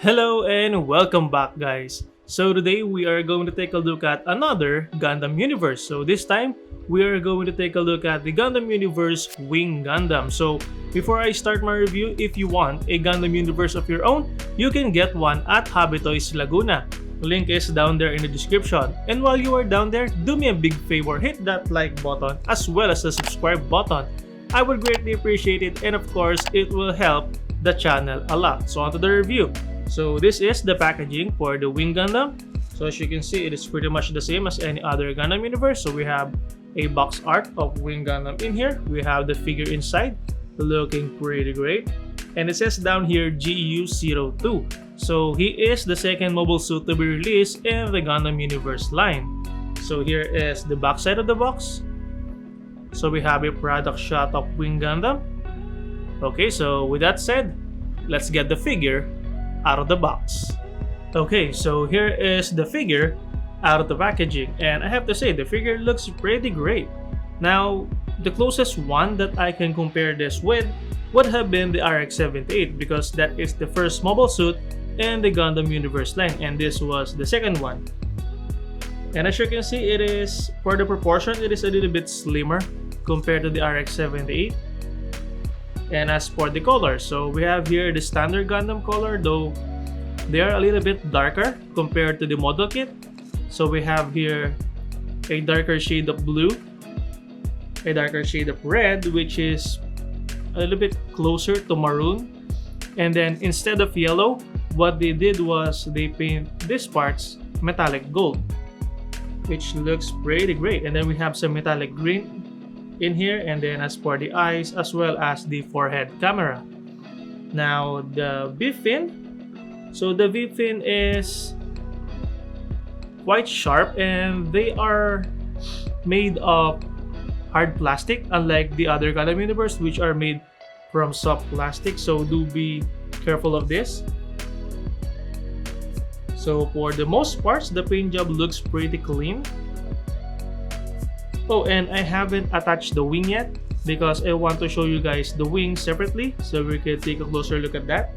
Hello and welcome back, guys. So today we are going to take a look at another Gundam universe. So this time we are going to take a look at the Gundam universe Wing Gundam. So before I start my review, if you want a Gundam universe of your own, you can get one at Hobby Toys Laguna. Link is down there in the description. And while you are down there, do me a big favor, hit that like button as well as the subscribe button. I would greatly appreciate it, and of course it will help the channel a lot. So onto the review. So this is the packaging for the Wing Gundam. So as you can see, it is pretty much the same as any other Gundam universe. So we have a box art of Wing Gundam in here. We have the figure inside, looking pretty great. And it says down here GU02. So he is the second mobile suit to be released in the Gundam universe line. So here is the back side of the box. So we have a product shot of Wing Gundam. Okay, so with that said, let's get the figure out of the box. Okay, so here is the figure out of the packaging, and I have to say the figure looks pretty great. Now, the closest one that I can compare this with would have been the RX-78 because that is the first mobile suit in the Gundam universe line, and this was the second one. And as you can see, it is, for the proportion, it is a little bit slimmer compared to the RX-78. And as for the color, so we have here the standard Gundam color, though they are a little bit darker compared to the model kit. So we have here a darker shade of blue, a darker shade of red, which is a little bit closer to maroon. And then instead of yellow, what they did was they paint these parts metallic gold, which looks pretty great. And then we have some metallic green in here, and then as for the eyes as well as the forehead camera. Now the V fin, so the V fin is quite sharp and they are made of hard plastic, unlike the other Gundam universe which are made from soft plastic, so do be careful of this. So for the most parts, the paint job looks pretty clean. Oh, and I haven't attached the wing yet because I want to show you guys the wing separately, so we can take a closer look at that.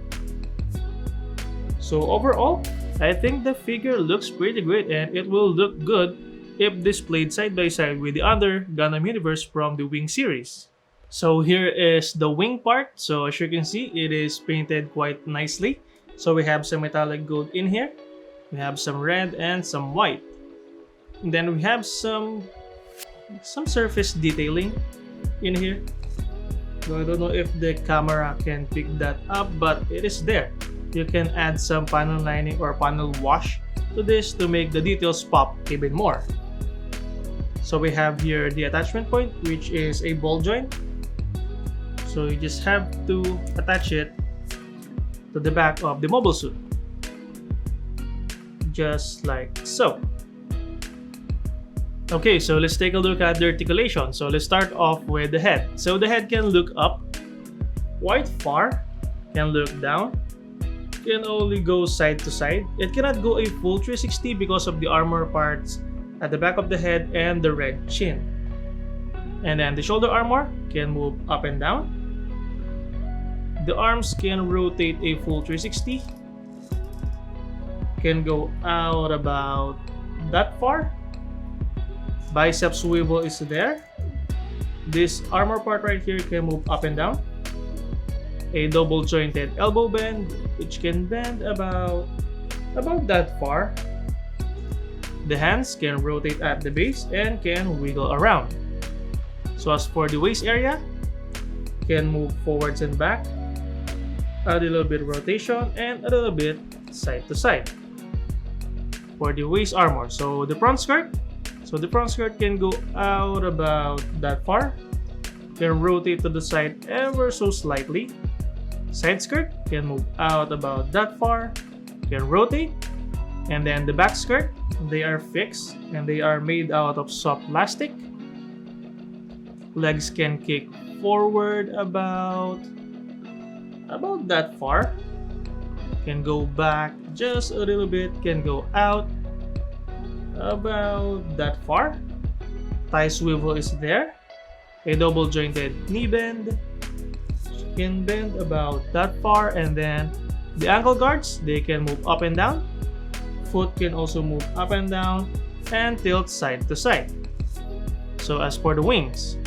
So overall, I think the figure looks pretty great, and it will look good if displayed side by side with the other Gundam universe from the Wing series. So here is the wing part. So as you can see, it is painted quite nicely. So we have some metallic gold in here, we have some red and some white, and then we have some surface detailing in here. So I don't know if the camera can pick that up, but it is there. You can add some panel lining or panel wash to this to make the details pop even more. So we have here the attachment point, which is a ball joint. So you just have to attach it to the back of the mobile suit, just like so. Okay, so let's take a look at the articulation. So let's start off with the head. So the head can look up quite far, can look down, can only go side to side. It cannot go a full 360 because of the armor parts at the back of the head and the red chin. And then the shoulder armor can move up and down. The arms can rotate a full 360, can go out about that far. Bicep swivel is there. This armor part right here can move up and down. A double jointed elbow bend, which can bend about that far. The hands can rotate at the base and can wiggle around. So as for the waist area, can move forwards and back, a little bit rotation and a little bit side to side. For the waist armor, so the front skirt can go out about that far, can rotate to the side ever so slightly. Side skirt can move out about that far, can rotate. And then the back skirt, they are fixed and they are made out of soft plastic. Legs can kick forward about that far, can go back just a little bit, can go out about that far. Thigh swivel is there. A double jointed knee bend, can bend about that far, and then The ankle guards, they can move up and down. Foot can also move up and down and tilt side to side. So as for the wings,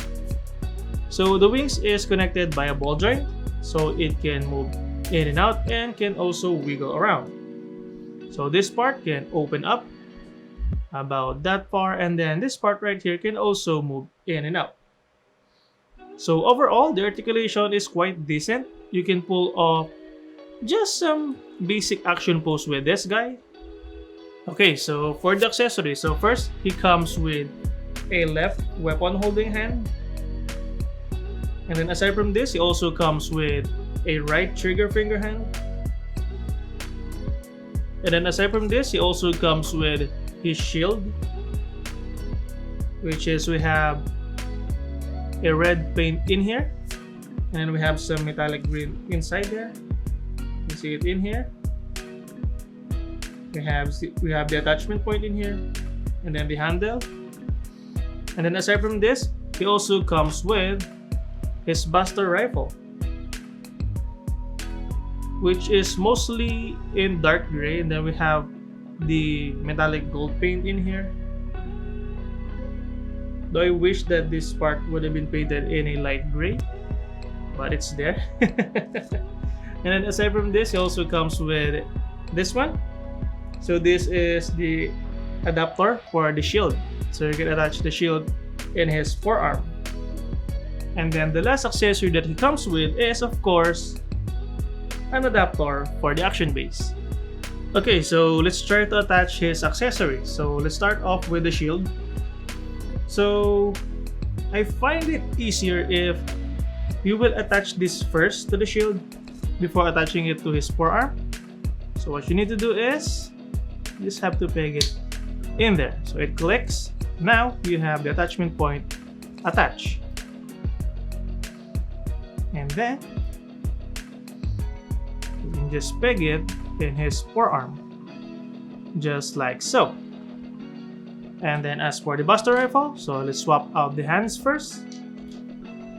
so the wings is connected by a ball joint, so it can move in and out and can also wiggle around. So this part can open up about that far, and then this part right here can also move in and out. So overall, the articulation is quite decent. You can pull off just some basic action pose with this guy. Okay, so for the accessories, so first he comes with a left weapon holding hand, and then aside from this, he also comes with a right trigger finger hand, and then aside from this, he also comes with his shield, which is we have a red paint in here, and then we have some metallic green inside there. You see it in here. We have the attachment point in here, and then the handle. And then aside from this, he also comes with his Buster rifle, which is mostly in dark gray, and then we have the metallic gold paint in here. Though I wish that this part would have been painted in a light gray, but it's there. And then aside from this, he also comes with this one. So this is the adapter for the shield, so you can attach the shield in his forearm. And then the last accessory that he comes with is, of course, an adapter for the action base. Okay, so let's try to attach his accessories. So let's start off with the shield. So I find it easier if you will attach this first to the shield before attaching it to his forearm. So what you need to do is you just have to peg it in there. So it clicks. Now you have the attachment point attached. And then you can just peg it in his forearm, just like so. And then as for the Buster rifle, so let's swap out the hands first.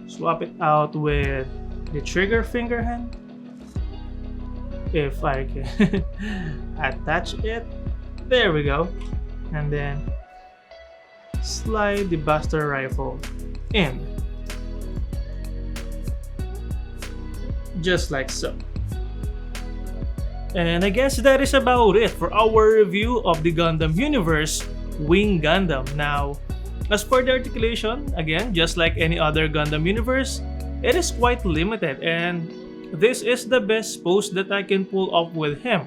Swap it out with the trigger finger hand. If I can attach it. There we go. And then slide the Buster rifle in. Just like so. And I guess that is about it for our review of the Gundam Universe Wing Gundam. Now, as for the articulation, again, just like any other Gundam universe, it is quite limited, and this is the best pose that I can pull off with him.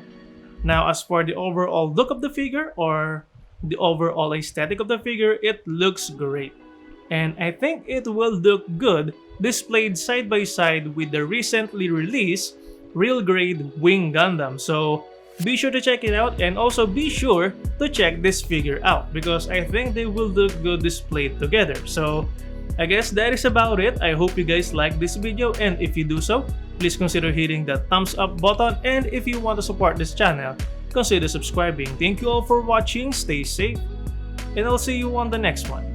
Now, as for the overall look of the figure or the overall aesthetic of the figure, it looks great. And I think it will look good displayed side by side with the recently released real grade Wing Gundam. So be sure to check it out, and also be sure to check this figure out because I think they will look good displayed together. So I guess that is about it. I hope you guys like this video, and if you do so, please consider hitting the thumbs up button, and if you want to support this channel, consider subscribing. Thank you all for watching, stay safe, and I'll see you on the next one.